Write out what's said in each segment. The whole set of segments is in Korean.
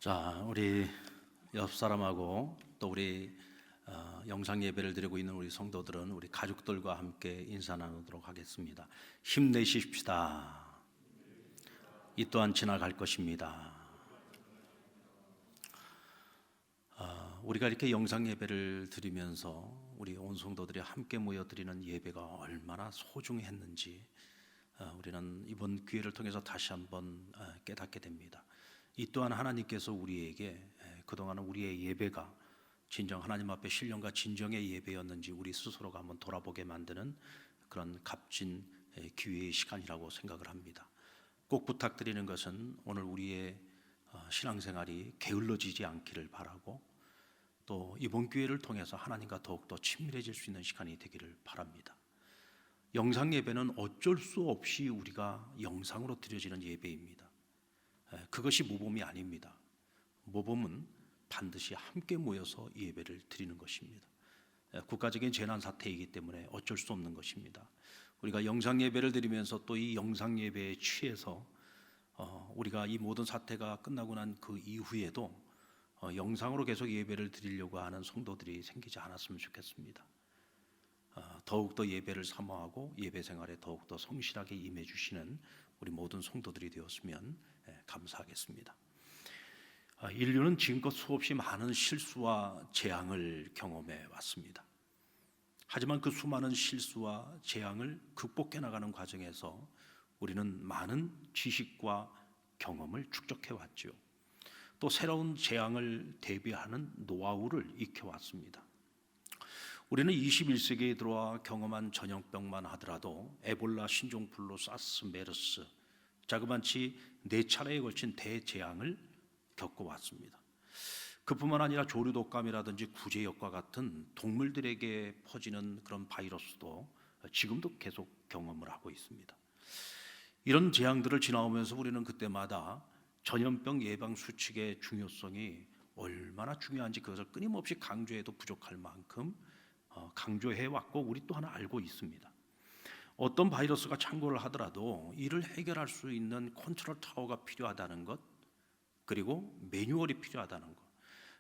자, 우리 옆 사람하고 또 우리 영상 예배를 드리고 있는 우리 성도들은 우리 가족들과 함께 인사 나누도록 하겠습니다. 힘내십시다. 이 또한 지나갈 것입니다. 우리가 이렇게 영상 예배를 드리면서 우리 온 성도들이 함께 모여 드리는 예배가 얼마나 소중했는지 우리는 이번 기회를 통해서 다시 한번 깨닫게 됩니다. 이 또한 하나님께서 우리에게 그동안 우리의 예배가 진정 하나님 앞에 신령과 진정의 예배였는지 우리 스스로가 한번 돌아보게 만드는 그런 값진 기회의 시간이라고 생각을 합니다. 꼭 부탁드리는 것은 오늘 우리의 신앙생활이 게을러지지 않기를 바라고 또 이번 기회를 통해서 하나님과 더욱더 친밀해질 수 있는 시간이 되기를 바랍니다. 영상 예배는 어쩔 수 없이 우리가 영상으로 드려지는 예배입니다. 그것이 모범이 아닙니다. 모범은 반드시 함께 모여서 예배를 드리는 것입니다. 국가적인 재난 사태이기 때문에 어쩔 수 없는 것입니다. 우리가 영상 예배를 드리면서 또 이 영상 예배에 취해서 우리가 이 모든 사태가 끝나고 난 그 이후에도 영상으로 계속 예배를 드리려고 하는 성도들이 생기지 않았으면 좋겠습니다. 더욱더 예배를 사모하고 예배 생활에 더욱더 성실하게 임해 주시는 우리 모든 성도들이 되었으면 감사하겠습니다. 인류는 지금껏 수없이 많은 실수와 재앙을 경험해 왔습니다. 하지만 그 수많은 실수와 재앙을 극복해 나가는 과정에서 우리는 많은 지식과 경험을 축적해 왔죠. 또 새로운 재앙을 대비하는 노하우를 익혀왔습니다. 우리는 21세기에 들어와 경험한 전염병만 하더라도 에볼라, 신종플루, 사스, 메르스 자그마치 4차례에 걸친 대재앙을 겪어왔습니다. 그뿐만 아니라 조류독감이라든지 구제역과 같은 동물들에게 퍼지는 그런 바이러스도 지금도 계속 경험을 하고 있습니다. 이런 재앙들을 지나오면서 우리는 그때마다 전염병 예방 수칙의 중요성이 얼마나 중요한지 그것을 끊임없이 강조해도 부족할 만큼 강조해왔고 우리 또 하나 알고 있습니다. 어떤 바이러스가 창궐을 하더라도 이를 해결할 수 있는 컨트롤 타워가 필요하다는 것, 그리고 매뉴얼이 필요하다는 것,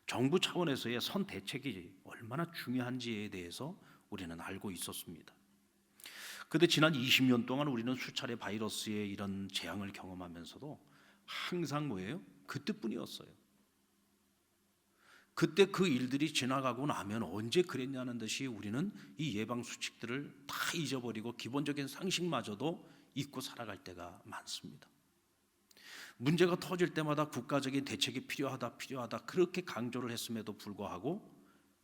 정부 차원에서의 선 대책이 얼마나 중요한지에 대해서 우리는 알고 있었습니다. 그런데 지난 20년 동안 우리는 수차례 바이러스의 이런 재앙을 경험하면서도 항상 뭐예요? 그때뿐이었어요. 그때 그 일들이 지나가고 나면 언제 그랬냐는 듯이 우리는 이 예방 수칙들을 다 잊어버리고 기본적인 상식마저도 잊고 살아갈 때가 많습니다. 문제가 터질 때마다 국가적인 대책이 필요하다 그렇게 강조를 했음에도 불구하고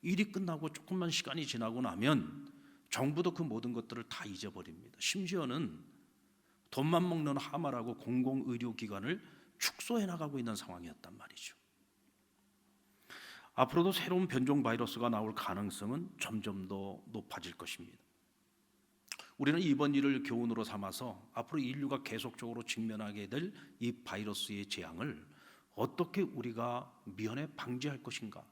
일이 끝나고 조금만 시간이 지나고 나면 정부도 그 모든 것들을 다 잊어버립니다. 심지어는 돈만 먹는 하마라고 공공의료기관을 축소해 나가고 있는 상황이었단 말이죠. 앞으로도 새로운 변종 바이러스가 나올 가능성은 점점 더 높아질 것입니다. 우리는 이번 일을 교훈으로 삼아서 앞으로 인류가 계속적으로 직면하게 될 이 바이러스의 재앙을 어떻게 우리가 미연에 방지할 것인가,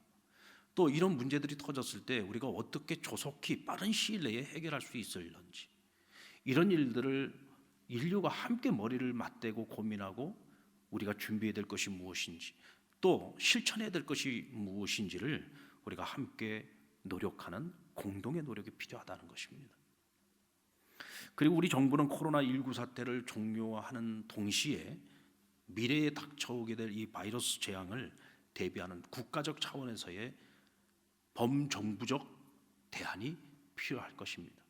또 이런 문제들이 터졌을 때 우리가 어떻게 조속히 빠른 시일 내에 해결할 수 있을런지, 이런 일들을 인류가 함께 머리를 맞대고 고민하고 우리가 준비해야 될 것이 무엇인지 또 실천해야 될 것이 무엇인지를 우리가 함께 노력하는 공동의 노력이 필요하다는 것입니다. 그리고 우리 정부는 코로나19 사태를 종료하는 동시에 미래에 닥쳐오게 될 이 바이러스 재앙을 대비하는 국가적 차원에서의 범정부적 대안이 필요할 것입니다.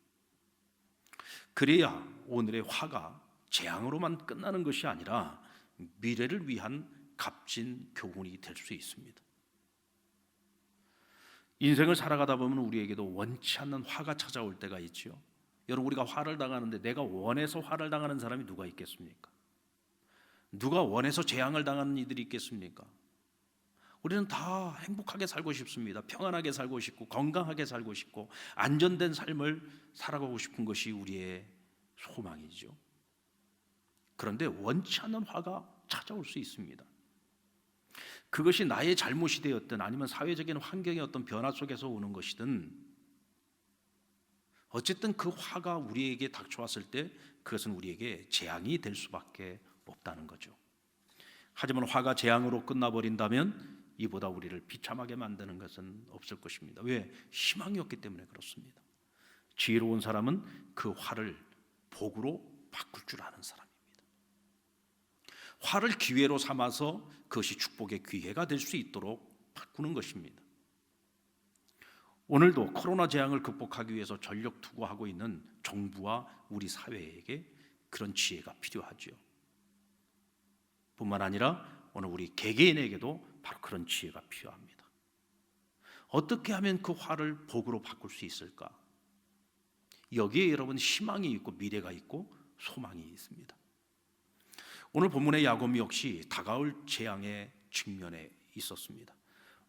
그래야 오늘의 화가 재앙으로만 끝나는 것이 아니라 미래를 위한 값진 교훈이 될 수 있습니다. 인생을 살아가다 보면 우리에게도 원치 않는 화가 찾아올 때가 있죠. 여러분, 우리가 화를 당하는데 내가 원해서 화를 당하는 사람이 누가 있겠습니까? 누가 원해서 재앙을 당하는 이들이 있겠습니까? 우리는 다 행복하게 살고 싶습니다. 평안하게 살고 싶고 건강하게 살고 싶고 안전된 삶을 살아가고 싶은 것이 우리의 소망이죠. 그런데 원치 않는 화가 찾아올 수 있습니다. 그것이 나의 잘못이 되었든 아니면 사회적인 환경의 어떤 변화 속에서 오는 것이든 어쨌든 그 화가 우리에게 닥쳐왔을 때 그것은 우리에게 재앙이 될 수밖에 없다는 거죠. 하지만 화가 재앙으로 끝나버린다면 이보다 우리를 비참하게 만드는 것은 없을 것입니다. 왜? 희망이 없기 때문에 그렇습니다. 지혜로운 사람은 그 화를 복으로 바꿀 줄 아는 사람입니다. 화를 기회로 삼아서 그것이 축복의 기회가 될 수 있도록 바꾸는 것입니다. 오늘도 코로나 재앙을 극복하기 위해서 전력 투구하고 있는 정부와 우리 사회에게 그런 지혜가 필요하죠. 뿐만 아니라 오늘 우리 개개인에게도 바로 그런 지혜가 필요합니다. 어떻게 하면 그 화를 복으로 바꿀 수 있을까? 여기에 여러분 희망이 있고 미래가 있고 소망이 있습니다. 오늘 본문의 야곱 역시 다가올 재앙의 직면에 있었습니다.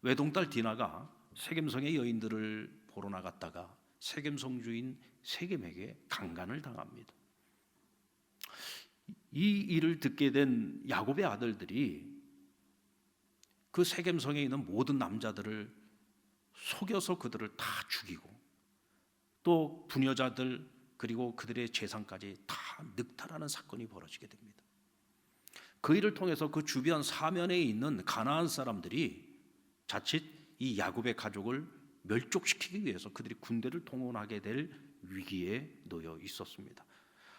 외동딸 디나가 세겜성의 여인들을 보러 나갔다가 세겜성 주인 세겜에게 강간을 당합니다. 이 일을 듣게 된 야곱의 아들들이 그 세겜성에 있는 모든 남자들을 속여서 그들을 다 죽이고 또 부녀자들 그리고 그들의 재산까지 다 늑탈하는 사건이 벌어지게 됩니다. 그 일을 통해서 그 주변 사면에 있는 가나안 사람들이 자칫 이 야곱의 가족을 멸족시키기 위해서 그들이 군대를 동원하게 될 위기에 놓여 있었습니다.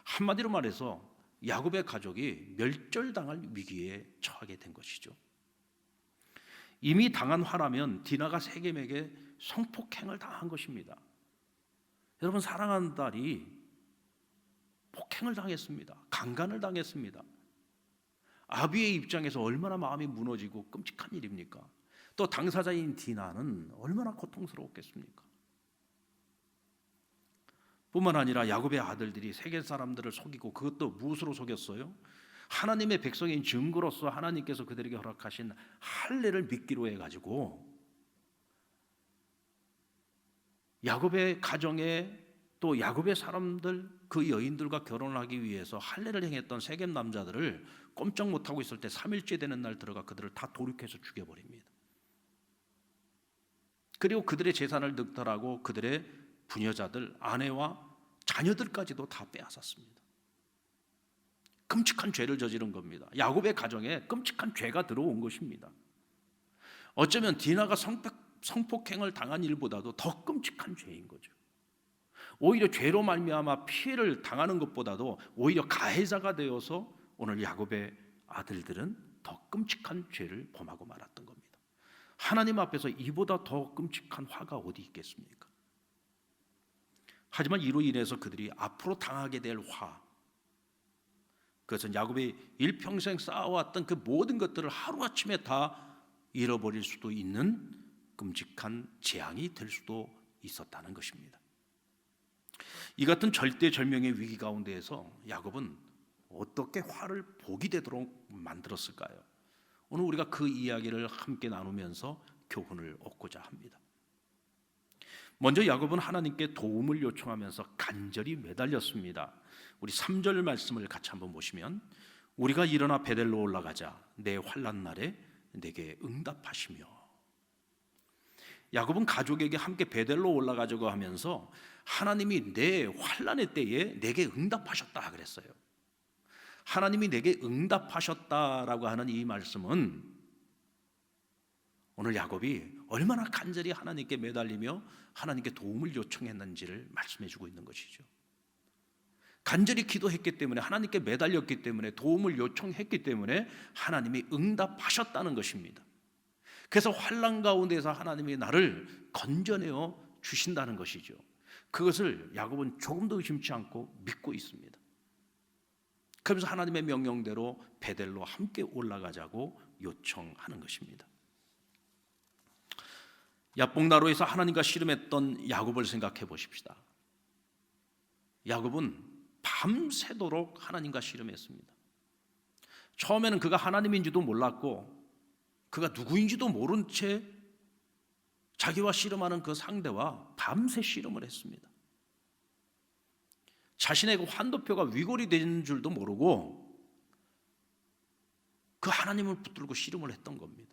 한마디로 말해서 야곱의 가족이 멸절당할 위기에 처하게 된 것이죠. 이미 당한 화라면 디나가 세겜에게 성폭행을 당한 것입니다. 여러분, 사랑하는 딸이 폭행을 당했습니다. 강간을 당했습니다. 아비의 입장에서 얼마나 마음이 무너지고 끔찍한 일입니까? 또 당사자인 디나는 얼마나 고통스러웠겠습니까? 뿐만 아니라 야곱의 아들들이 세겜 사람들을 속이고 그것도 무엇으로 속였어요? 하나님의 백성인 증거로서 하나님께서 그들에게 허락하신 할례를 믿기로 해가지고 야곱의 가정에 또 야곱의 사람들 그 여인들과 결혼을 하기 위해서 할례를 행했던 세겜 남자들을 꼼짝 못하고 있을 때 3일째 되는 날 들어가 그들을 다 도륙해서 죽여버립니다. 그리고 그들의 재산을 늑탈하고 그들의 부녀자들, 아내와 자녀들까지도 다 빼앗았습니다. 끔찍한 죄를 저지른 겁니다. 야곱의 가정에 끔찍한 죄가 들어온 것입니다. 어쩌면 디나가 성폭행을 당한 일보다도 더 끔찍한 죄인 거죠. 오히려 죄로 말미암아 피해를 당하는 것보다도 오히려 가해자가 되어서 오늘 야곱의 아들들은 더 끔찍한 죄를 범하고 말았던 겁니다. 하나님 앞에서 이보다 더 끔찍한 화가 어디 있겠습니까? 하지만 이로 인해서 그들이 앞으로 당하게 될 화, 그것은 야곱이 일평생 쌓아왔던 그 모든 것들을 하루아침에 다 잃어버릴 수도 있는 끔찍한 재앙이 될 수도 있었다는 것입니다. 이 같은 절대절명의 위기 가운데에서 야곱은 어떻게 화를 복이 되도록 만들었을까요? 오늘 우리가 그 이야기를 함께 나누면서 교훈을 얻고자 합니다. 먼저 야곱은 하나님께 도움을 요청하면서 간절히 매달렸습니다. 우리 3절 말씀을 같이 한번 보시면 우리가 일어나 베델로 올라가자 내 환난 날에 내게 응답하시며. 야곱은 가족에게 함께 베델로 올라가자고 하면서 하나님이 내 환난의 때에 내게 응답하셨다 그랬어요. 하나님이 내게 응답하셨다라고 하는 이 말씀은 오늘 야곱이 얼마나 간절히 하나님께 매달리며 하나님께 도움을 요청했는지를 말씀해 주고 있는 것이죠. 간절히 기도했기 때문에, 하나님께 매달렸기 때문에, 도움을 요청했기 때문에 하나님이 응답하셨다는 것입니다. 그래서 환난 가운데서 하나님이 나를 건져내어 주신다는 것이죠. 그것을 야곱은 조금도 의심치 않고 믿고 있습니다. 그러면서 하나님의 명령대로 베델로 함께 올라가자고 요청하는 것입니다. 야복나루에서 하나님과 씨름했던 야곱을 생각해 보십시다. 야곱은 밤새도록 하나님과 씨름했습니다. 처음에는 그가 하나님인지도 몰랐고 그가 누구인지도 모른 채 자기와 씨름하는 그 상대와 밤새 씨름을 했습니다. 자신의 그 환도표가 위골이 되는 줄도 모르고 그 하나님을 붙들고 씨름을 했던 겁니다.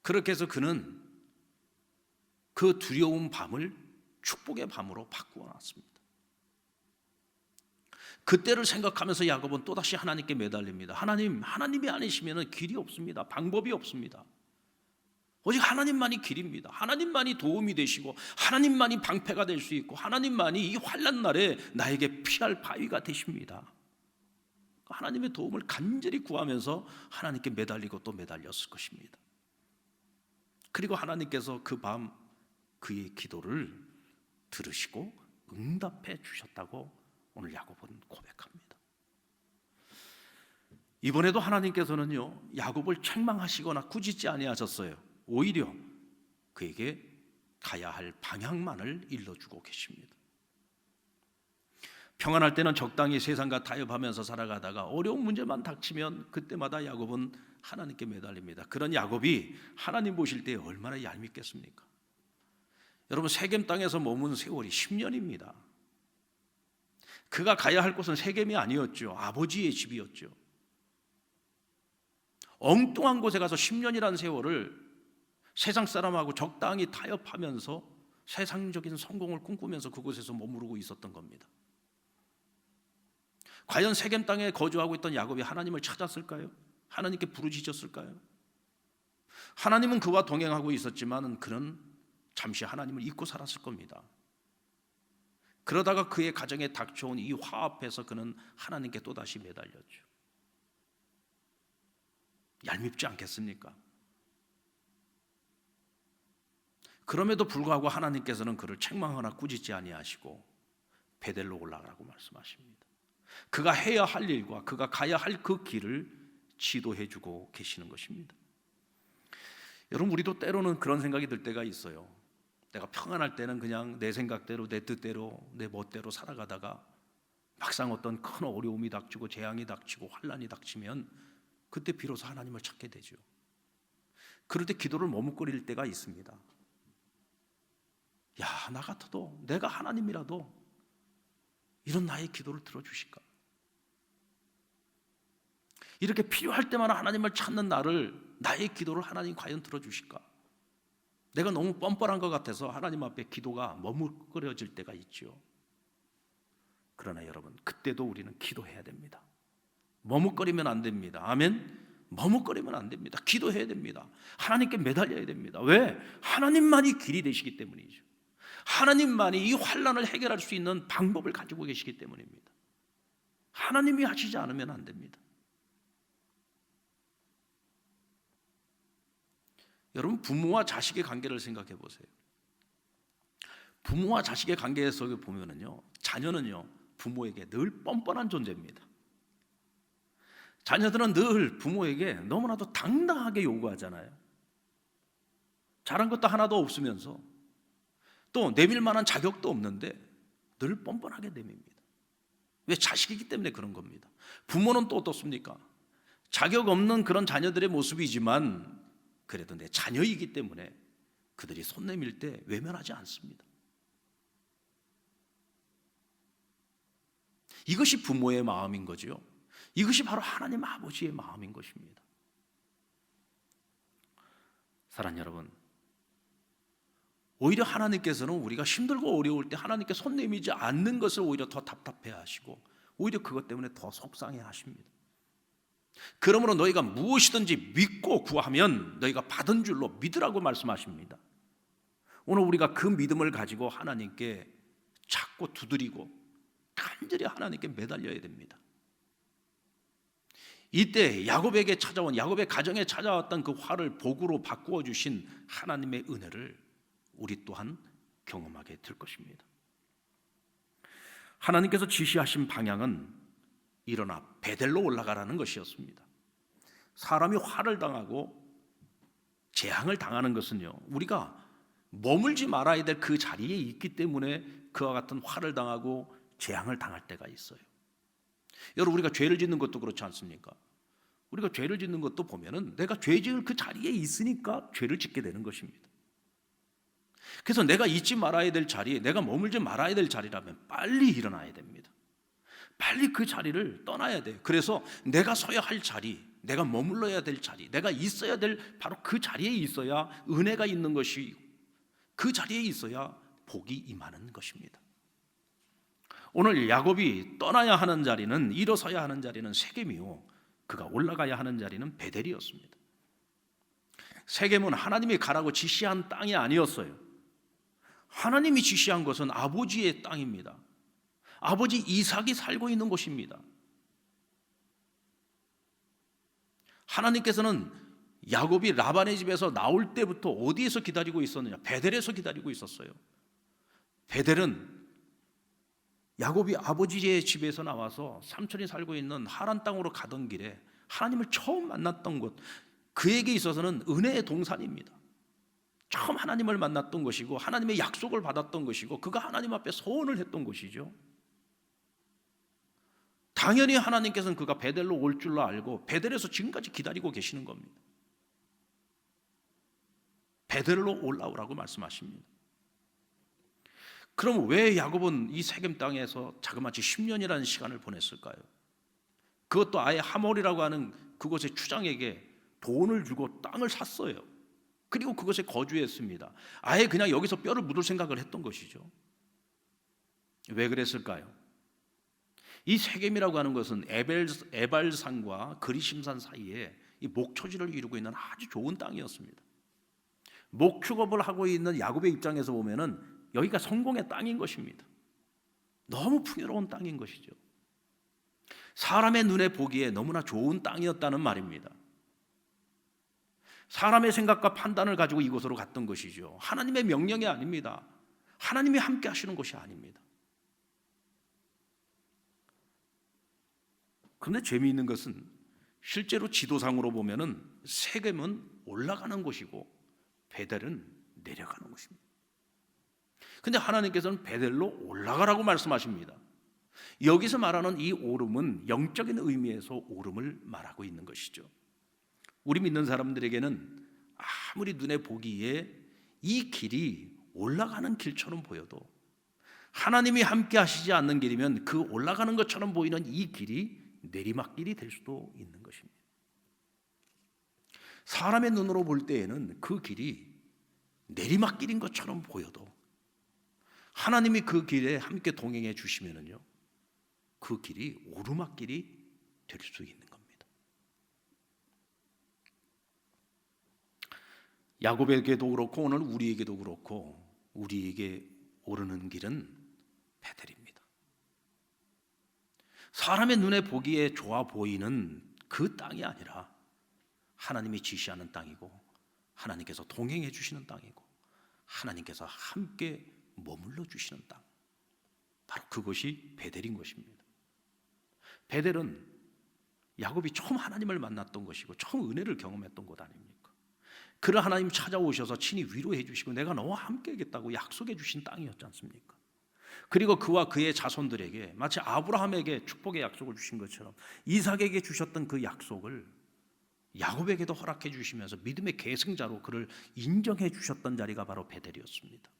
그렇게 해서 그는 그 두려운 밤을 축복의 밤으로 바꾸어 놨습니다. 그때를 생각하면서 야곱은 또다시 하나님께 매달립니다. 하나님이 아니시면 길이 없습니다. 방법이 없습니다. 오직 하나님만이 길입니다. 하나님만이 도움이 되시고 하나님만이 방패가 될 수 있고 하나님만이 이 환난 날에 나에게 피할 바위가 되십니다. 하나님의 도움을 간절히 구하면서 하나님께 매달리고 또 매달렸을 것입니다. 그리고 하나님께서 그 밤 그의 기도를 들으시고 응답해 주셨다고 오늘 야곱은 고백합니다. 이번에도 하나님께서는요, 야곱을 책망하시거나 꾸짖지 아니하셨어요. 오히려 그에게 가야 할 방향만을 일러주고 계십니다. 평안할 때는 적당히 세상과 타협하면서 살아가다가 어려운 문제만 닥치면 그때마다 야곱은 하나님께 매달립니다. 그런 야곱이 하나님 보실 때 얼마나 얄밉겠습니까? 여러분, 세겜 땅에서 머문 세월이 10년입니다. 그가 가야 할 곳은 세겜이 아니었죠. 아버지의 집이었죠. 엉뚱한 곳에 가서 10년이라는 세월을 세상 사람하고 적당히 타협하면서 세상적인 성공을 꿈꾸면서 그곳에서 머무르고 있었던 겁니다. 과연 세겜 땅에 거주하고 있던 야곱이 하나님을 찾았을까요? 하나님께 부르짖었을까요? 하나님은 그와 동행하고 있었지만 그는 잠시 하나님을 잊고 살았을 겁니다. 그러다가 그의 가정에 닥쳐온 이 화 앞에서 그는 하나님께 또다시 매달렸죠. 얄밉지 않겠습니까? 그럼에도 불구하고 하나님께서는 그를 책망하거나 꾸짖지 아니하시고 베델로 올라가라고 말씀하십니다. 그가 해야 할 일과 그가 가야 할 그 길을 지도해 주고 계시는 것입니다. 여러분, 우리도 때로는 그런 생각이 들 때가 있어요. 내가 평안할 때는 그냥 내 생각대로 내 뜻대로 내 멋대로 살아가다가 막상 어떤 큰 어려움이 닥치고 재앙이 닥치고 환난이 닥치면 그때 비로소 하나님을 찾게 되죠. 그럴 때 기도를 머뭇거릴 때가 있습니다. 야, 나 같아도 내가 하나님이라도 이런 나의 기도를 들어주실까? 이렇게 필요할 때마다 하나님을 찾는 나의 기도를 하나님 과연 들어주실까? 내가 너무 뻔뻔한 것 같아서 하나님 앞에 기도가 머뭇거려질 때가 있죠. 그러나 여러분, 그때도 우리는 기도해야 됩니다. 머뭇거리면 안 됩니다. 아멘? 머뭇거리면 안 됩니다. 기도해야 됩니다. 하나님께 매달려야 됩니다. 왜? 하나님만이 길이 되시기 때문이죠. 하나님만이 이 환난을 해결할 수 있는 방법을 가지고 계시기 때문입니다. 하나님이 하시지 않으면 안 됩니다. 여러분, 부모와 자식의 관계를 생각해 보세요. 부모와 자식의 관계 속에 보면은요, 자녀는요, 부모에게 늘 뻔뻔한 존재입니다. 자녀들은 늘 부모에게 너무나도 당당하게 요구하잖아요. 잘한 것도 하나도 없으면서 또 내밀 만한 자격도 없는데 늘 뻔뻔하게 내밉니다. 왜? 자식이기 때문에 그런 겁니다. 부모는 또 어떻습니까? 자격 없는 그런 자녀들의 모습이지만 그래도 내 자녀이기 때문에 그들이 손 내밀 때 외면하지 않습니다. 이것이 부모의 마음인 거죠. 이것이 바로 하나님 아버지의 마음인 것입니다. 사랑하는 여러분, 오히려 하나님께서는 우리가 힘들고 어려울 때 하나님께 손 내밀지 않는 것을 오히려 더 답답해 하시고 오히려 그것 때문에 더 속상해 하십니다. 그러므로 너희가 무엇이든지 믿고 구하면 너희가 받은 줄로 믿으라고 말씀하십니다. 오늘 우리가 그 믿음을 가지고 하나님께 찾고 두드리고 간절히 하나님께 매달려야 됩니다. 이때 야곱에게 찾아온, 야곱의 가정에 찾아왔던 그 화를 복으로 바꾸어 주신 하나님의 은혜를 우리 또한 경험하게 될 것입니다. 하나님께서 지시하신 방향은 일어나 베델로 올라가라는 것이었습니다. 사람이 화를 당하고 재앙을 당하는 것은요, 우리가 머물지 말아야 될 그 자리에 있기 때문에 그와 같은 화를 당하고 재앙을 당할 때가 있어요. 여러분, 우리가 죄를 짓는 것도 그렇지 않습니까? 우리가 죄를 짓는 것도 보면은 내가 죄 지을 그 자리에 있으니까 죄를 짓게 되는 것입니다. 그래서 내가 있지 말아야 될 자리에, 내가 머물지 말아야 될 자리라면 빨리 일어나야 됩니다. 빨리 그 자리를 떠나야 돼요. 그래서 내가 서야 할 자리, 내가 머물러야 될 자리, 내가 있어야 될 바로 그 자리에 있어야 은혜가 있는 것이, 그 자리에 있어야 복이 임하는 것입니다. 오늘 야곱이 떠나야 하는 자리는, 일어서야 하는 자리는 세겜이요, 그가 올라가야 하는 자리는 베델이었습니다. 세겜은 하나님이 가라고 지시한 땅이 아니었어요. 하나님이 지시한 것은 아버지의 땅입니다. 아버지 이삭이 살고 있는 곳입니다. 하나님께서는 야곱이 라반의 집에서 나올 때부터 어디에서 기다리고 있었느냐? 베델에서 기다리고 있었어요. 베델은 야곱이 아버지의 집에서 나와서 삼촌이 살고 있는 하란 땅으로 가던 길에 하나님을 처음 만났던 곳, 그에게 있어서는 은혜의 동산입니다. 처음 하나님을 만났던 것이고 하나님의 약속을 받았던 것이고 그가 하나님 앞에 소원을 했던 것이죠. 당연히 하나님께서는 그가 베델로 올 줄로 알고 베델에서 지금까지 기다리고 계시는 겁니다. 베델로 올라오라고 말씀하십니다. 그럼 왜 야곱은 이 세겜 땅에서 자그마치 10년이라는 시간을 보냈을까요? 그것도 아예 하몰이라고 하는 그곳의 추장에게 돈을 주고 땅을 샀어요. 그리고 그것에 거주했습니다. 아예 그냥 여기서 뼈를 묻을 생각을 했던 것이죠. 왜 그랬을까요? 이 세겜이라고 하는 것은 에발산과 그리심산 사이에 이 목초지를 이루고 있는 아주 좋은 땅이었습니다. 목축업을 하고 있는 야곱의 입장에서 보면은 여기가 성공의 땅인 것입니다. 너무 풍요로운 땅인 것이죠. 사람의 눈에 보기에 너무나 좋은 땅이었다는 말입니다. 사람의 생각과 판단을 가지고 이곳으로 갔던 것이죠. 하나님의 명령이 아닙니다. 하나님이 함께 하시는 것이 아닙니다. 그런데 재미있는 것은 실제로 지도상으로 보면은 세겜은 올라가는 곳이고 베델은 내려가는 곳입니다. 근데 하나님께서는 베델로 올라가라고 말씀하십니다. 여기서 말하는 이 오름은 영적인 의미에서 오름을 말하고 있는 것이죠. 우리 믿는 사람들에게는 아무리 눈에 보기에 이 길이 올라가는 길처럼 보여도 하나님이 함께 하시지 않는 길이면 그 올라가는 것처럼 보이는 이 길이 내리막길이 될 수도 있는 것입니다. 사람의 눈으로 볼 때에는 그 길이 내리막길인 것처럼 보여도 하나님이 그 길에 함께 동행해 주시면은요, 그 길이 오르막길이 될 수 있는 겁니다. 야곱에게도 그렇고 오늘 우리에게도 그렇고 우리에게 오르는 길은 베델입니다. 사람의 눈에 보기에 좋아 보이는 그 땅이 아니라 하나님이 지시하는 땅이고 하나님께서 동행해 주시는 땅이고 하나님께서 함께 머물러 주시는 땅, 바로 그것이 베델인 것입니다. 베델은 야곱이 처음 하나님을 만났던 것이고 처음 은혜를 경험했던 곳 아닙니까? 그를 하나님 찾아오셔서 친히 위로해 주시고 내가 너와 함께 하겠다고 약속해 주신 땅이었지 않습니까? 그리고 그와 그의 자손들에게 마치 아브라함에게 축복의 약속을 주신 것처럼 이삭에게 주셨던 그 약속을 야곱에게도 허락해 주시면서 믿음의 계승자로 그를 인정해 주셨던 자리가 바로 베델이었습니다.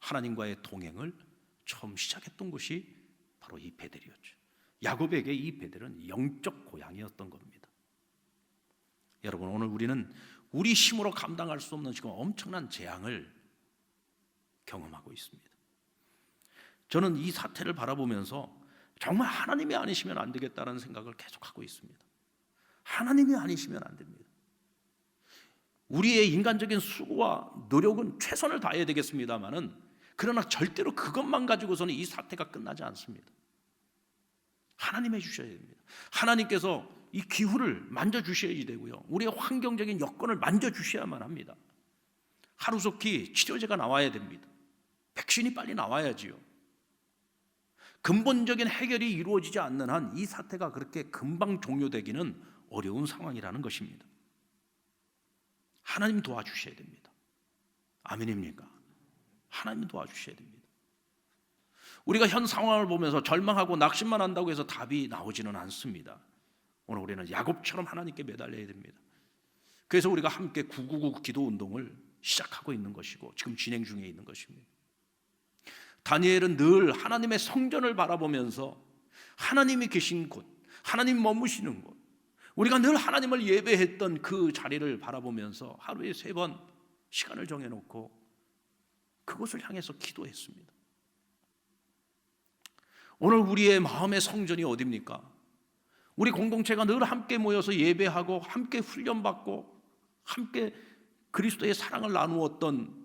하나님과의 동행을 처음 시작했던 곳이 바로 이 베델이었죠. 야곱에게 이 베델은 영적 고향이었던 겁니다. 여러분, 오늘 우리는 우리 힘으로 감당할 수 없는 지금 엄청난 재앙을 경험하고 있습니다. 저는 이 사태를 바라보면서 정말 하나님이 아니시면 안 되겠다는 생각을 계속하고 있습니다. 하나님이 아니시면 안 됩니다. 우리의 인간적인 수고와 노력은 최선을 다해야 되겠습니다만은 그러나 절대로 그것만 가지고서는 이 사태가 끝나지 않습니다. 하나님 해주셔야 됩니다. 하나님께서 이 기후를 만져주셔야지 되고요, 우리의 환경적인 여건을 만져주셔야만 합니다. 하루속히 치료제가 나와야 됩니다. 백신이 빨리 나와야지요. 근본적인 해결이 이루어지지 않는 한 이 사태가 그렇게 금방 종료되기는 어려운 상황이라는 것입니다. 하나님 도와주셔야 됩니다. 아멘입니까? 하나님 도와주셔야 됩니다. 우리가 현 상황을 보면서 절망하고 낙심만 한다고 해서 답이 나오지는 않습니다. 오늘 우리는 야곱처럼 하나님께 매달려야 됩니다. 그래서 우리가 함께 999 기도 운동을 시작하고 있는 것이고 지금 진행 중에 있는 것입니다. 다니엘은 늘 하나님의 성전을 바라보면서 하나님이 계신 곳, 하나님 머무시는 곳, 우리가 늘 하나님을 예배했던 그 자리를 바라보면서 하루에 3번 시간을 정해놓고 그곳을 향해서 기도했습니다. 오늘 우리의 마음의 성전이 어디입니까? 우리 공동체가 늘 함께 모여서 예배하고 함께 훈련받고 함께 그리스도의 사랑을 나누었던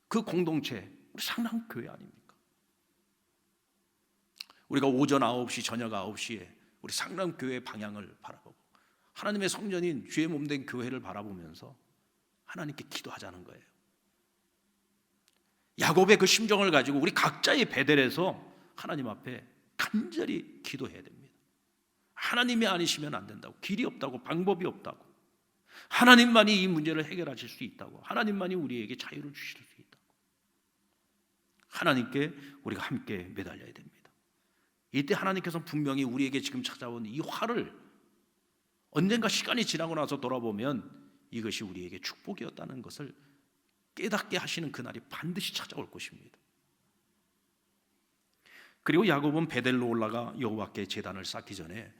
그 공동체, 우리 상랑교회 아닙니까? 우리가 오전 9시, 저녁 9시에 우리 상랑교회 방향을 바라보고 하나님의 성전인 주의 몸된 교회를 바라보면서 하나님께 기도하자는 거예요. 야곱의 그 심정을 가지고 우리 각자의 베델에서 하나님 앞에 간절히 기도해야 됩니다. 하나님이 아니시면 안 된다고, 길이 없다고, 방법이 없다고, 하나님만이 이 문제를 해결하실 수 있다고, 하나님만이 우리에게 자유를 주실 수 있다고, 하나님께 우리가 함께 매달려야 됩니다. 이때 하나님께서 분명히 우리에게 지금 찾아온 이 화를 언젠가 시간이 지나고 나서 돌아보면 이것이 우리에게 축복이었다는 것을 깨닫게 하시는 그날이 반드시 찾아올 것입니다. 그리고 야곱은 베델로 올라가 여호와께 제단을 쌓기 전에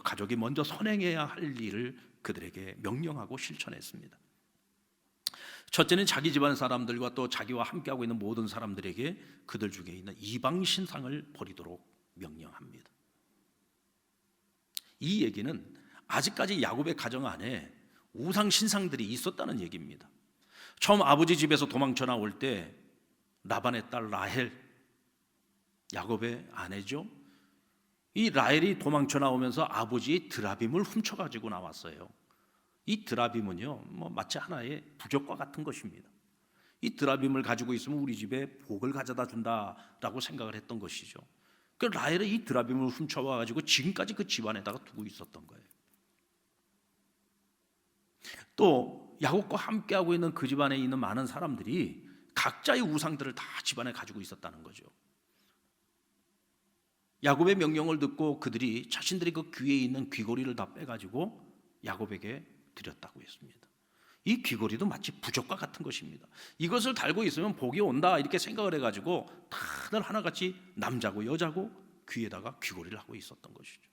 가족이 먼저 선행해야 할 일을 그들에게 명령하고 실천했습니다. 첫째는 자기 집안 사람들과 또 자기와 함께하고 있는 모든 사람들에게 그들 중에 있는 이방 신상을 버리도록 명령합니다. 이 얘기는 아직까지 야곱의 가정 안에 우상 신상들이 있었다는 얘기입니다. 처음 아버지 집에서 도망쳐 나올 때 라반의 딸 라헬, 야곱의 아내죠. 이 라헬이 도망쳐 나오면서 아버지의 드라빔을 훔쳐가지고 나왔어요. 이 드라빔은요, 마치 하나의 부적과 같은 것입니다. 이 드라빔을 가지고 있으면 우리 집에 복을 가져다 준다라고 생각을 했던 것이죠. 그 라헬은 이 드라빔을 훔쳐와가지고 지금까지 그 집안에다가 두고 있었던 거예요. 또 야곱과 함께하고 있는 그 집안에 있는 많은 사람들이 각자의 우상들을 다 집안에 가지고 있었다는 거죠. 야곱의 명령을 듣고 그들이 자신들이 그 귀에 있는 귀고리를 다 빼가지고 야곱에게 드렸다고 했습니다. 이 귀고리도 마치 부적과 같은 것입니다. 이것을 달고 있으면 복이 온다 이렇게 생각을 해가지고 다들 하나같이 남자고 여자고 귀에다가 귀고리를 하고 있었던 것이죠.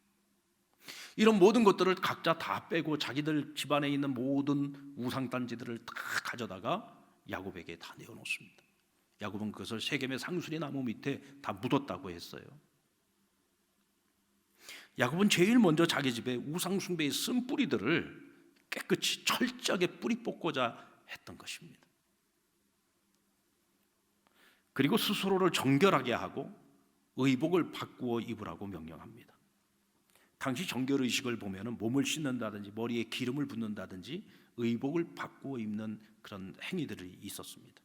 이런 모든 것들을 각자 다 빼고 자기들 집안에 있는 모든 우상단지들을 다 가져다가 야곱에게 다 내어놓습니다. 야곱은 그것을 세겜의 상수리 나무 밑에 다 묻었다고 했어요. 야곱은 제일 먼저 자기 집에 우상 숭배의 쓴뿌리들을 깨끗이 철저하게 뿌리 뽑고자 했던 것입니다. 그리고 스스로를 정결하게 하고 의복을 바꾸어 입으라고 명령합니다. 당시 정결의식을 보면 몸을 씻는다든지 머리에 기름을 붓는다든지 의복을 바꾸어 입는 그런 행위들이 있었습니다.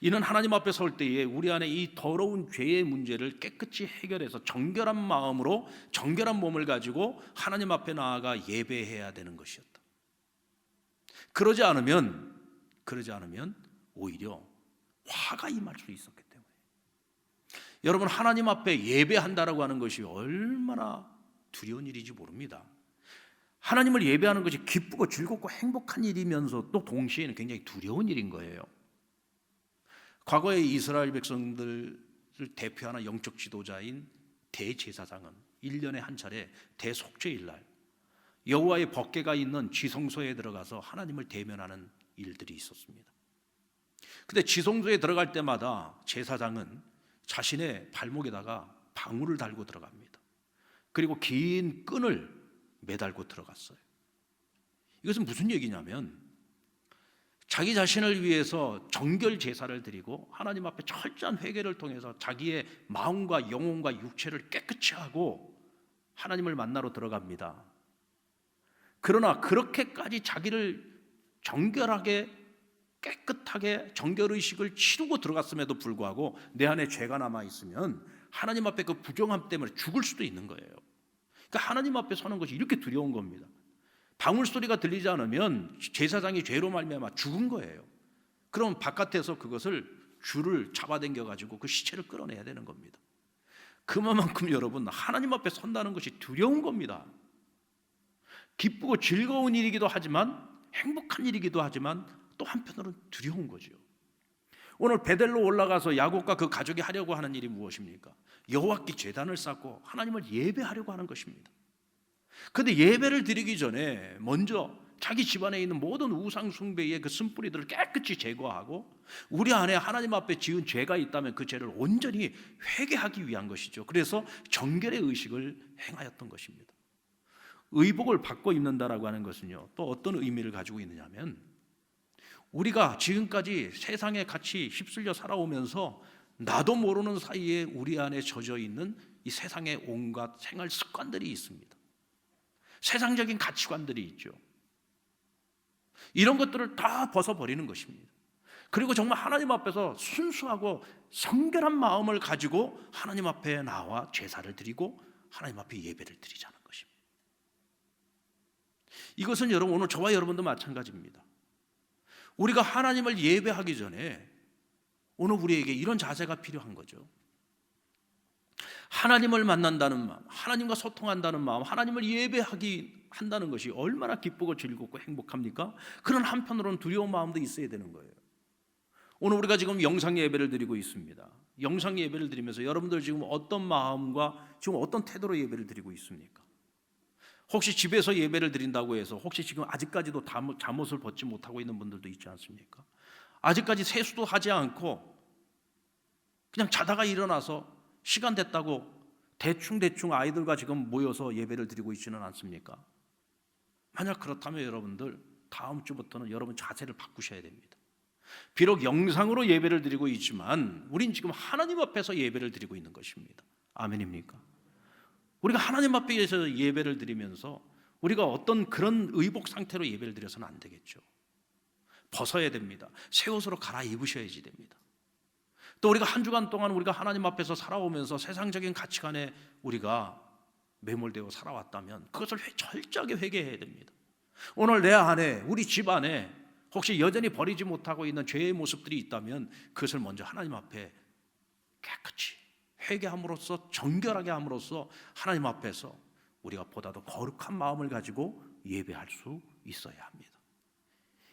이는 하나님 앞에 설 때에 우리 안에 이 더러운 죄의 문제를 깨끗이 해결해서 정결한 마음으로 정결한 몸을 가지고 하나님 앞에 나아가 예배해야 되는 것이었다. 그러지 않으면 오히려 화가 임할 수 있었기 때문에 여러분, 하나님 앞에 예배한다라고 하는 것이 얼마나 두려운 일인지 모릅니다. 하나님을 예배하는 것이 기쁘고 즐겁고 행복한 일이면서 또 동시에는 굉장히 두려운 일인 거예요. 과거의 이스라엘 백성들을 대표하는 영적 지도자인 대제사장은 1년에 한 차례 대속죄일날 여호와의 법궤가 있는 지성소에 들어가서 하나님을 대면하는 일들이 있었습니다. 근데 지성소에 들어갈 때마다 제사장은 자신의 발목에다가 방울을 달고 들어갑니다. 그리고 긴 끈을 매달고 들어갔어요. 이것은 무슨 얘기냐면 자기 자신을 위해서 정결 제사를 드리고 하나님 앞에 철저한 회개를 통해서 자기의 마음과 영혼과 육체를 깨끗이 하고 하나님을 만나러 들어갑니다. 그러나 그렇게까지 자기를 정결하게 깨끗하게 정결의식을 치르고 들어갔음에도 불구하고 내 안에 죄가 남아있으면 하나님 앞에 그 부정함 때문에 죽을 수도 있는 거예요. 그러니까 하나님 앞에 서는 것이 이렇게 두려운 겁니다. 방울 소리가 들리지 않으면 제사장이 죄로 말미암아 죽은 거예요. 그럼 바깥에서 그것을 줄을 잡아당겨 가지고 그 시체를 끌어내야 되는 겁니다. 그만큼 여러분, 하나님 앞에 선다는 것이 두려운 겁니다. 기쁘고 즐거운 일이기도 하지만 행복한 일이기도 하지만 또 한편으로는 두려운 거죠. 오늘 베델로 올라가서 야곱과 그 가족이 하려고 하는 일이 무엇입니까? 여호와께 제단을 쌓고 하나님을 예배하려고 하는 것입니다. 그런데 예배를 드리기 전에 먼저 자기 집안에 있는 모든 우상 숭배의 그 쓴뿌리들을 깨끗이 제거하고 우리 안에 하나님 앞에 지은 죄가 있다면 그 죄를 온전히 회개하기 위한 것이죠. 그래서 정결의 의식을 행하였던 것입니다. 의복을 바꿔 입는다라고 하는 것은요, 또 어떤 의미를 가지고 있느냐면, 우리가 지금까지 세상에 같이 휩쓸려 살아오면서 나도 모르는 사이에 우리 안에 젖어 있는 이 세상의 온갖 생활 습관들이 있습니다. 세상적인 가치관들이 있죠. 이런 것들을 다 벗어버리는 것입니다. 그리고 정말 하나님 앞에서 순수하고 성결한 마음을 가지고 하나님 앞에 나와 제사를 드리고 하나님 앞에 예배를 드리자는 것입니다. 이것은 여러분, 오늘 저와 여러분도 마찬가지입니다. 우리가 하나님을 예배하기 전에 오늘 우리에게 이런 자세가 필요한 거죠. 하나님을 만난다는 마음, 하나님과 소통한다는 마음, 하나님을 예배하기 한다는 것이 얼마나 기쁘고 즐겁고 행복합니까? 그런 한편으로는 두려운 마음도 있어야 되는 거예요. 오늘 우리가 지금 영상 예배를 드리고 있습니다. 영상 예배를 드리면서 여러분들 지금 어떤 마음과 지금 어떤 태도로 예배를 드리고 있습니까? 혹시 집에서 예배를 드린다고 해서 혹시 지금 아직까지도 잠옷을 벗지 못하고 있는 분들도 있지 않습니까? 아직까지 세수도 하지 않고 그냥 자다가 일어나서 시간 됐다고 대충 아이들과 지금 모여서 예배를 드리고 있지는 않습니까? 만약 그렇다면 여러분들 다음 주부터는 여러분 자세를 바꾸셔야 됩니다. 비록 영상으로 예배를 드리고 있지만 우린 지금 하나님 앞에서 예배를 드리고 있는 것입니다. 아멘입니까? 우리가 하나님 앞에서 예배를 드리면서 우리가 어떤 그런 의복 상태로 예배를 드려서는 안 되겠죠. 벗어야 됩니다. 새 옷으로 갈아입으셔야지 됩니다. 또 우리가 한 주간 동안 우리가 하나님 앞에서 살아오면서 세상적인 가치관에 우리가 매몰되어 살아왔다면 그것을 철저하게 회개해야 됩니다. 오늘 내 안에, 우리 집 안에 혹시 여전히 버리지 못하고 있는 죄의 모습들이 있다면 그것을 먼저 하나님 앞에 깨끗이 회개함으로써, 정결하게 함으로써 하나님 앞에서 우리가 보다 더 거룩한 마음을 가지고 예배할 수 있어야 합니다.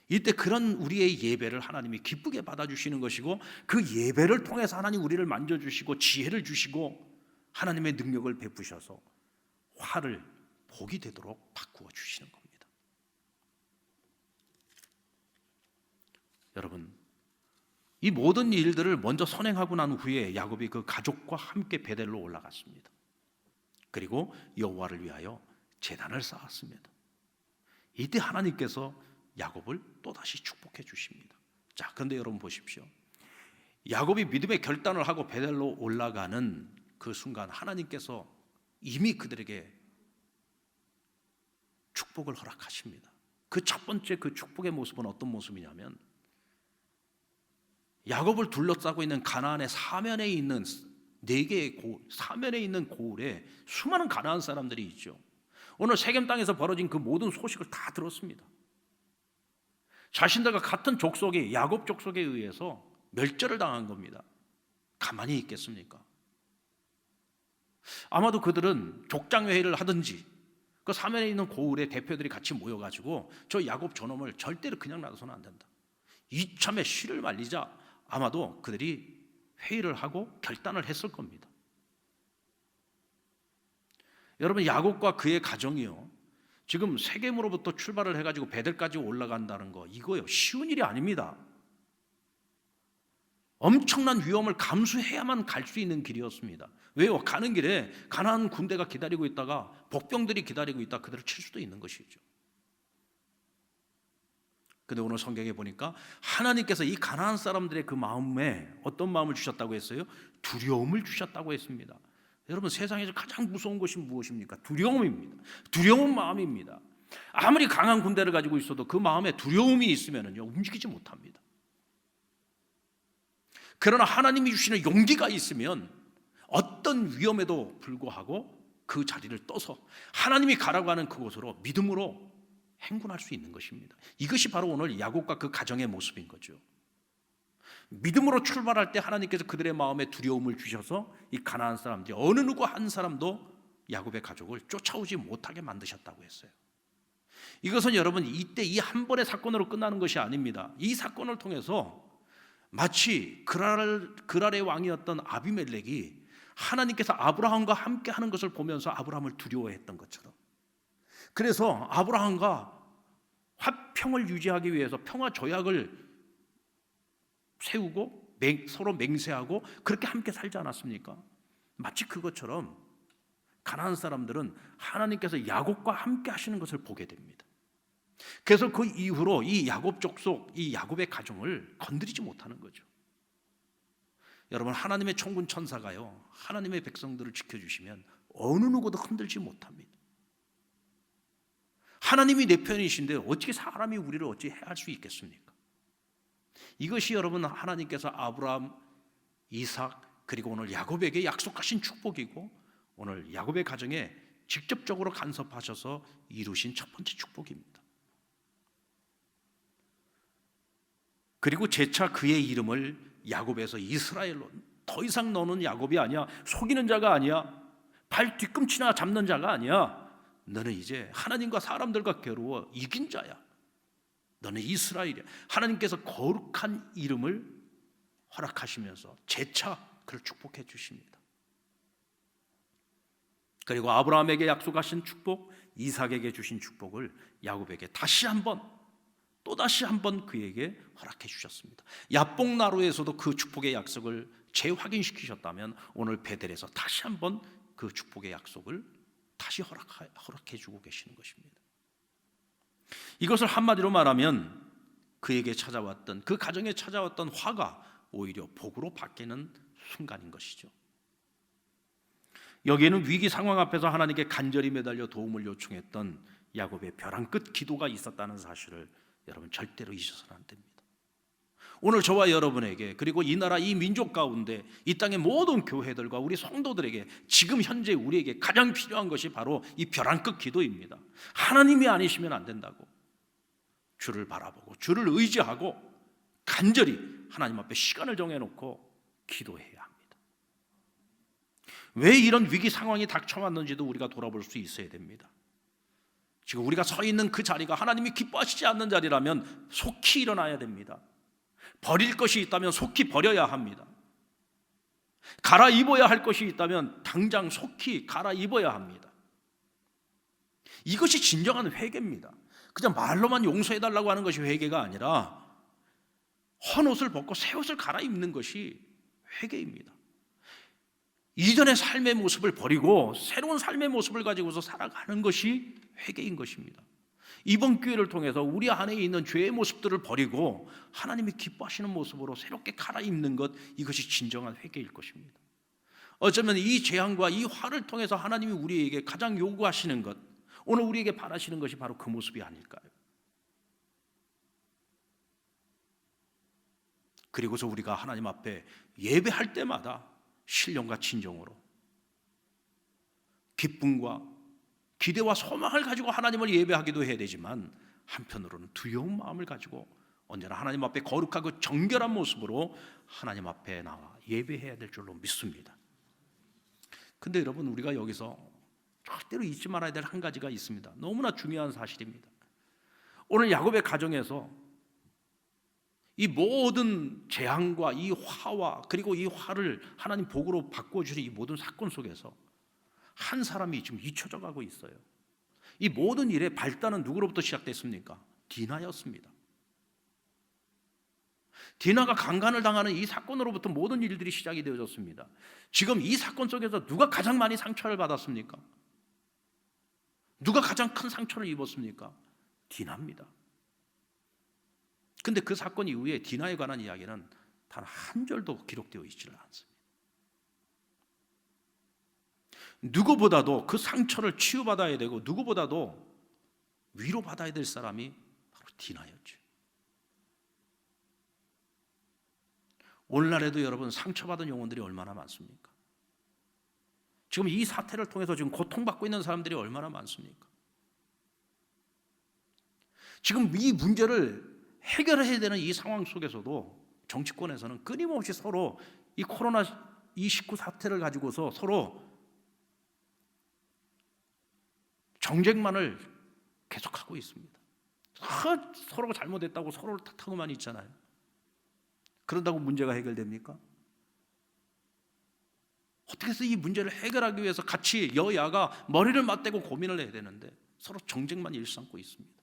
이때 그런 우리의 예배를 하나님이 기쁘게 받아주시는 것이고, 그 예배를 통해서 하나님 우리를 만져주시고 지혜를 주시고 하나님의 능력을 베푸셔서 화를 복이 되도록 바꾸어 주시는 겁니다. 여러분, 이 모든 일들을 먼저 선행하고 난 후에 야곱이 그 가족과 함께 베델로 올라갔습니다. 그리고 여호와를 위하여 제단을 쌓았습니다. 이때 하나님께서 야곱을 또다시 축복해 주십니다. 자, 그런데 여러분 보십시오. 야곱이 믿음의 결단을 하고 베델로 올라가는 그 순간 하나님께서 이미 그들에게 축복을 허락하십니다. 그 첫 번째 그 축복의 모습은 어떤 모습이냐면, 야곱을 둘러싸고 있는 가나안의 사면에 있는 사면에 있는 고을에 수많은 가나안 사람들이 있죠. 오늘 세겜 땅에서 벌어진 그 모든 소식을 다 들었습니다. 자신들과 같은 족속이 야곱 족속에 의해서 멸절을 당한 겁니다. 가만히 있겠습니까? 아마도 그들은 족장회의를 하든지 그 사면에 있는 고을의 대표들이 같이 모여가지고 저 야곱 저놈을 절대로 그냥 놔둬서는 안 된다, 이참에 씨를 말리자, 아마도 그들이 회의를 하고 결단을 했을 겁니다. 여러분, 야곱과 그의 가정이요, 지금 세겜으로부터 출발을 해가지고 베델까지 올라간다는 거, 이거요 쉬운 일이 아닙니다. 엄청난 위험을 감수해야만 갈 수 있는 길이었습니다. 왜요? 가는 길에 가나안 군대가 기다리고 있다가 복병들이 기다리고 있다 그들을 칠 수도 있는 것이죠. 근데 오늘 성경에 보니까 하나님께서 이 가나안 사람들의 그 마음에 어떤 마음을 주셨다고 했어요? 두려움을 주셨다고 했습니다. 여러분, 세상에서 가장 무서운 것이 무엇입니까? 두려움입니다. 두려운 마음입니다. 아무리 강한 군대를 가지고 있어도 그 마음에 두려움이 있으면요 움직이지 못합니다. 그러나 하나님이 주시는 용기가 있으면 어떤 위험에도 불구하고 그 자리를 떠서 하나님이 가라고 하는 그곳으로 믿음으로 행군할 수 있는 것입니다. 이것이 바로 오늘 야곱과 그 가정의 모습인 거죠. 믿음으로 출발할 때 하나님께서 그들의 마음에 두려움을 주셔서 이 가나안 사람들이 어느 누구 한 사람도 야곱의 가족을 쫓아오지 못하게 만드셨다고 했어요. 이것은 여러분, 이때 이 한 번의 사건으로 끝나는 것이 아닙니다. 이 사건을 통해서 마치 그랄의 왕이었던 아비멜렉이 하나님께서 아브라함과 함께 하는 것을 보면서 아브라함을 두려워했던 것처럼, 그래서 아브라함과 화평을 유지하기 위해서 평화 조약을 세우고 서로 맹세하고 그렇게 함께 살지 않았습니까? 마치 그것처럼 가나안 사람들은 하나님께서 야곱과 함께 하시는 것을 보게 됩니다. 그래서 그 이후로 이 야곱 족속, 이 야곱의 가정을 건드리지 못하는 거죠. 여러분, 하나님의 천군 천사가요, 하나님의 백성들을 지켜주시면 어느 누구도 흔들지 못합니다. 하나님이 내 편이신데 어떻게 사람이 우리를 어찌 해할 수 있겠습니까? 이것이 여러분 하나님께서 아브라함, 이삭 그리고 오늘 야곱에게 약속하신 축복이고 오늘 야곱의 가정에 직접적으로 간섭하셔서 이루신 첫 번째 축복입니다. 그리고 재차 그의 이름을 야곱에서 이스라엘로, 더 이상 너는 야곱이 아니야, 속이는 자가 아니야, 발 뒤꿈치나 잡는 자가 아니야, 너는 이제 하나님과 사람들과 겨루어 이긴 자야, 너는 이스라엘이야. 하나님께서 거룩한 이름을 허락하시면서 재차 그를 축복해 주십니다. 그리고 아브라함에게 약속하신 축복, 이삭에게 주신 축복을 야곱에게 다시 한번, 또다시 한번 그에게 허락해 주셨습니다. 야복나루에서도 그 축복의 약속을 재확인시키셨다면 오늘 베델에서 다시 한번 그 축복의 약속을 다시 허락해 주고 계시는 것입니다. 이것을 한마디로 말하면 그에게 찾아왔던, 그 가정에 찾아왔던 화가 오히려 복으로 바뀌는 순간인 것이죠. 여기에는 위기 상황 앞에서 하나님께 간절히 매달려 도움을 요청했던 야곱의 벼랑 끝 기도가 있었다는 사실을 여러분 절대로 잊어서는 안 됩니다. 오늘 저와 여러분에게, 그리고 이 나라 이 민족 가운데 이 땅의 모든 교회들과 우리 성도들에게 지금 현재 우리에게 가장 필요한 것이 바로 이 벼랑 끝 기도입니다. 하나님이 아니시면 안 된다고, 주를 바라보고 주를 의지하고 간절히 하나님 앞에 시간을 정해놓고 기도해야 합니다. 왜 이런 위기 상황이 닥쳐왔는지도 우리가 돌아볼 수 있어야 됩니다. 지금 우리가 서 있는 그 자리가 하나님이 기뻐하시지 않는 자리라면 속히 일어나야 됩니다. 버릴 것이 있다면 속히 버려야 합니다. 갈아입어야 할 것이 있다면 당장 속히 갈아입어야 합니다. 이것이 진정한 회개입니다. 그냥 말로만 용서해달라고 하는 것이 회개가 아니라 헌 옷을 벗고 새 옷을 갈아입는 것이 회개입니다. 이전의 삶의 모습을 버리고 새로운 삶의 모습을 가지고서 살아가는 것이 회개인 것입니다. 이번 기회를 통해서 우리 안에 있는 죄의 모습들을 버리고 하나님이 기뻐하시는 모습으로 새롭게 갈아입는 것, 이것이 진정한 회개일 것입니다. 어쩌면 이 재앙과 이 화를 통해서 하나님이 우리에게 가장 요구하시는 것, 오늘 우리에게 바라시는 것이 바로 그 모습이 아닐까요? 그리고서 우리가 하나님 앞에 예배할 때마다 신령과 진정으로 기쁨과 기대와 소망을 가지고 하나님을 예배하기도 해야 되지만 한편으로는 두려운 마음을 가지고 언제나 하나님 앞에 거룩하고 정결한 모습으로 하나님 앞에 나와 예배해야 될 줄로 믿습니다. 근데 여러분, 우리가 여기서 절대로 잊지 말아야 될 한 가지가 있습니다. 너무나 중요한 사실입니다. 오늘 야곱의 가정에서 이 모든 재앙과 이 화와 그리고 이 화를 하나님 복으로 바꿔주는 이 모든 사건 속에서 한 사람이 지금 잊혀져 가고 있어요. 이 모든 일의 발단은 누구로부터 시작됐습니까? 디나였습니다. 디나가 강간을 당하는 이 사건으로부터 모든 일들이 시작이 되어졌습니다. 지금 이 사건 속에서 누가 가장 많이 상처를 받았습니까? 누가 가장 큰 상처를 입었습니까? 디나입니다. 근데 그 사건 이후에 디나에 관한 이야기는 단 한 절도 기록되어 있지를 않습니다. 누구보다도 그 상처를 치유받아야 되고 누구보다도 위로받아야 될 사람이 바로 디나였죠. 오늘날에도 여러분, 상처받은 영혼들이 얼마나 많습니까? 지금 이 사태를 통해서 지금 고통받고 있는 사람들이 얼마나 많습니까? 지금 이 문제를 해결해야 되는 이 상황 속에서도 정치권에서는 끊임없이 서로 이 코로나19 사태를 가지고서 서로 정쟁만을 계속하고 있습니다. 서로가 잘못했다고 서로를 탓하고만 있잖아요. 그런다고 문제가 해결됩니까? 어떻게 해서 이 문제를 해결하기 위해서 같이 여야가 머리를 맞대고 고민을 해야 되는데 서로 정쟁만 일삼고 있습니다.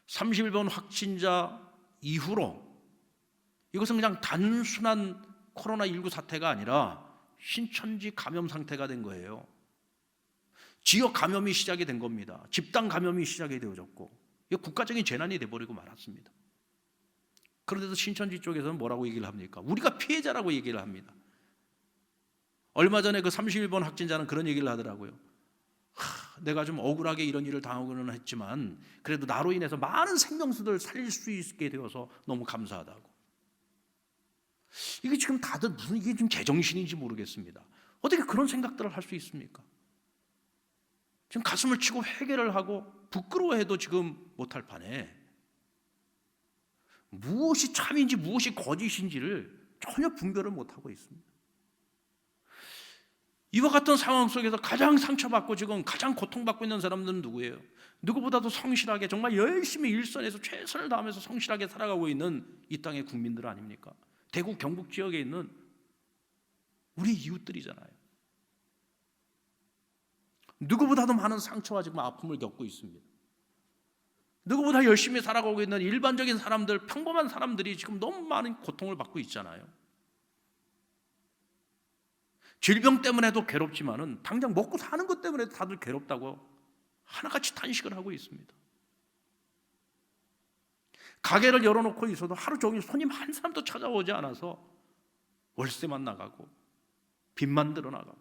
30번 확진자 이후로 이것은 그냥 단순한 코로나19 사태가 아니라 신천지 감염 상태가 된 거예요. 지역 감염이 시작이 된 겁니다. 집단 감염이 시작이 되어졌고 이게 국가적인 재난이 돼버리고 말았습니다. 그런데도 신천지 쪽에서는 뭐라고 얘기를 합니까? 우리가 피해자라고 얘기를 합니다. 얼마 전에 그 31번 확진자는 그런 얘기를 하더라고요. 내가 좀 억울하게 이런 일을 당하고는 했지만 그래도 나로 인해서 많은 생명수들을 살릴 수 있게 되어서 너무 감사하다고. 이게 지금 다들 무슨 이게 지금 제정신인지 모르겠습니다. 어떻게 그런 생각들을 할 수 있습니까? 지금 가슴을 치고 회개를 하고 부끄러워해도 지금 못할 판에 무엇이 참인지 무엇이 거짓인지를 전혀 분별을 못하고 있습니다. 이와 같은 상황 속에서 가장 상처받고 지금 가장 고통받고 있는 사람들은 누구예요? 누구보다도 성실하게 정말 열심히 일선에서 최선을 다하면서 성실하게 살아가고 있는 이 땅의 국민들 아닙니까? 대구 경북 지역에 있는 우리 이웃들이잖아요. 누구보다도 많은 상처와 지금 아픔을 겪고 있습니다. 누구보다 열심히 살아가고 있는 일반적인 사람들, 평범한 사람들이 지금 너무 많은 고통을 받고 있잖아요. 질병 때문에도 괴롭지만은 당장 먹고 사는 것 때문에도 다들 괴롭다고 하나같이 탄식을 하고 있습니다. 가게를 열어놓고 있어도 하루 종일 손님 한 사람도 찾아오지 않아서 월세만 나가고 빚만 늘어나가고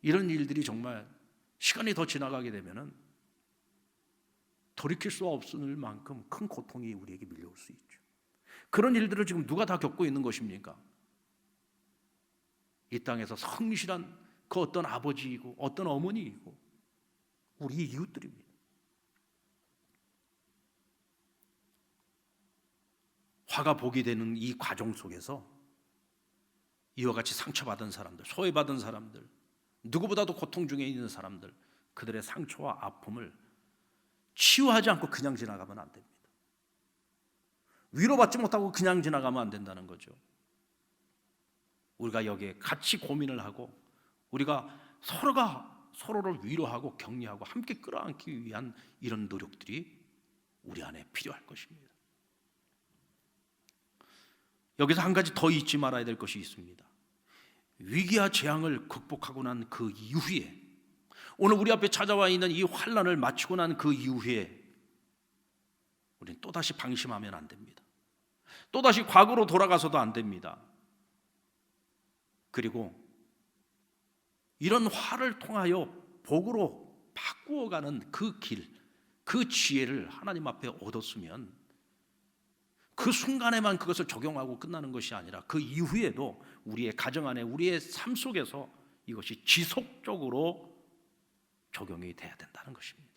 이런 일들이 정말 시간이 더 지나가게 되면은 돌이킬 수 없을 만큼 큰 고통이 우리에게 밀려올 수 있죠. 그런 일들을 지금 누가 다 겪고 있는 것입니까? 이 땅에서 성실한 그 어떤 아버지이고 어떤 어머니이고 우리 이웃들입니다. 화가 복이 되는 이 과정 속에서 이와 같이 상처받은 사람들, 소외받은 사람들, 누구보다도 고통 중에 있는 사람들, 그들의 상처와 아픔을 치유하지 않고 그냥 지나가면 안 됩니다. 위로받지 못하고 그냥 지나가면 안 된다는 거죠. 우리가 여기에 같이 고민을 하고 우리가 서로가 서로를 위로하고 격려하고 함께 끌어안기 위한 이런 노력들이 우리 안에 필요할 것입니다. 여기서 한 가지 더 잊지 말아야 될 것이 있습니다. 위기와 재앙을 극복하고 난 그 이후에, 오늘 우리 앞에 찾아와 있는 이 환난을 마치고 난 그 이후에 우리는 또다시 방심하면 안 됩니다. 또다시 과거로 돌아가서도 안 됩니다. 그리고 이런 화를 통하여 복으로 바꾸어가는 그 길, 그 지혜를 하나님 앞에 얻었으면 그 순간에만 그것을 적용하고 끝나는 것이 아니라 그 이후에도 우리의 가정 안에, 우리의 삶 속에서 이것이 지속적으로 적용이 돼야 된다는 것입니다.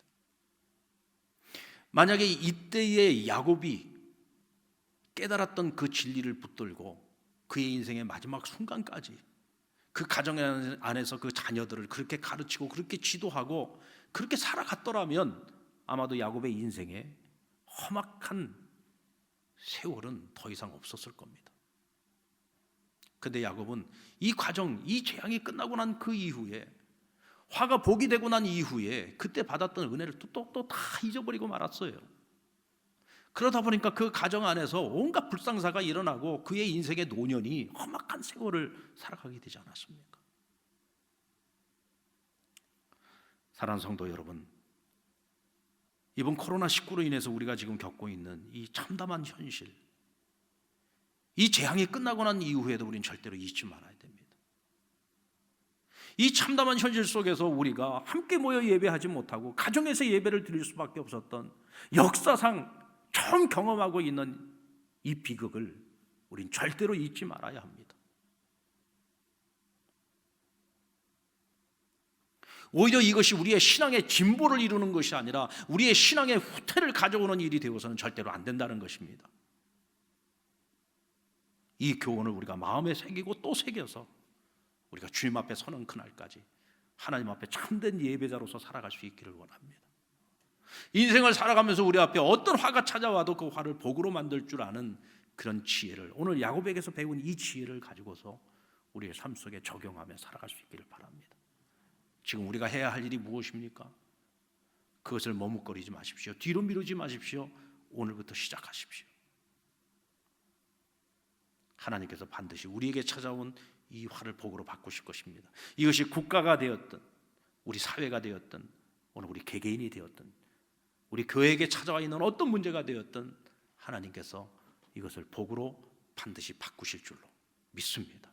만약에 이때의 야곱이 깨달았던 그 진리를 붙들고 그의 인생의 마지막 순간까지 그 가정 안에서 그 자녀들을 그렇게 가르치고 그렇게 지도하고 그렇게 살아갔더라면 아마도 야곱의 인생에 험악한 세월은 더 이상 없었을 겁니다. 그런데 야곱은 이 과정, 이 재앙이 끝나고 난 그 이후에, 화가 복이 되고 난 이후에 그때 받았던 은혜를 또 다 잊어버리고 말았어요. 그러다 보니까 그 가정 안에서 온갖 불상사가 일어나고 그의 인생의 노년이 험악한 세월을 살아가게 되지 않았습니까? 사랑하는 성도 여러분, 이번 코로나19로 인해서 우리가 지금 겪고 있는 이 참담한 현실, 이 재앙이 끝나고 난 이후에도 우리는 절대로 잊지 말아야 됩니다. 이 참담한 현실 속에서 우리가 함께 모여 예배하지 못하고 가정에서 예배를 드릴 수밖에 없었던, 역사상 처음 경험하고 있는 이 비극을 우린 절대로 잊지 말아야 합니다. 오히려 이것이 우리의 신앙의 진보를 이루는 것이 아니라 우리의 신앙의 후퇴를 가져오는 일이 되어서는 절대로 안 된다는 것입니다. 이 교훈을 우리가 마음에 새기고 또 새겨서 우리가 주님 앞에 서는 그날까지 하나님 앞에 참된 예배자로서 살아갈 수 있기를 원합니다. 인생을 살아가면서 우리 앞에 어떤 화가 찾아와도 그 화를 복으로 만들 줄 아는 그런 지혜를, 오늘 야곱에게서 배운 이 지혜를 가지고서 우리의 삶 속에 적용하며 살아갈 수 있기를 바랍니다. 지금 우리가 해야 할 일이 무엇입니까? 그것을 머뭇거리지 마십시오. 뒤로 미루지 마십시오. 오늘부터 시작하십시오. 하나님께서 반드시 우리에게 찾아온 이 화를 복으로 바꾸실 것입니다. 이것이 국가가 되었든 우리 사회가 되었든 오늘 우리 개개인이 되었든 우리 교회에게 찾아와 있는 어떤 문제가 되었든 하나님께서 이것을 복으로 반드시 바꾸실 줄로 믿습니다.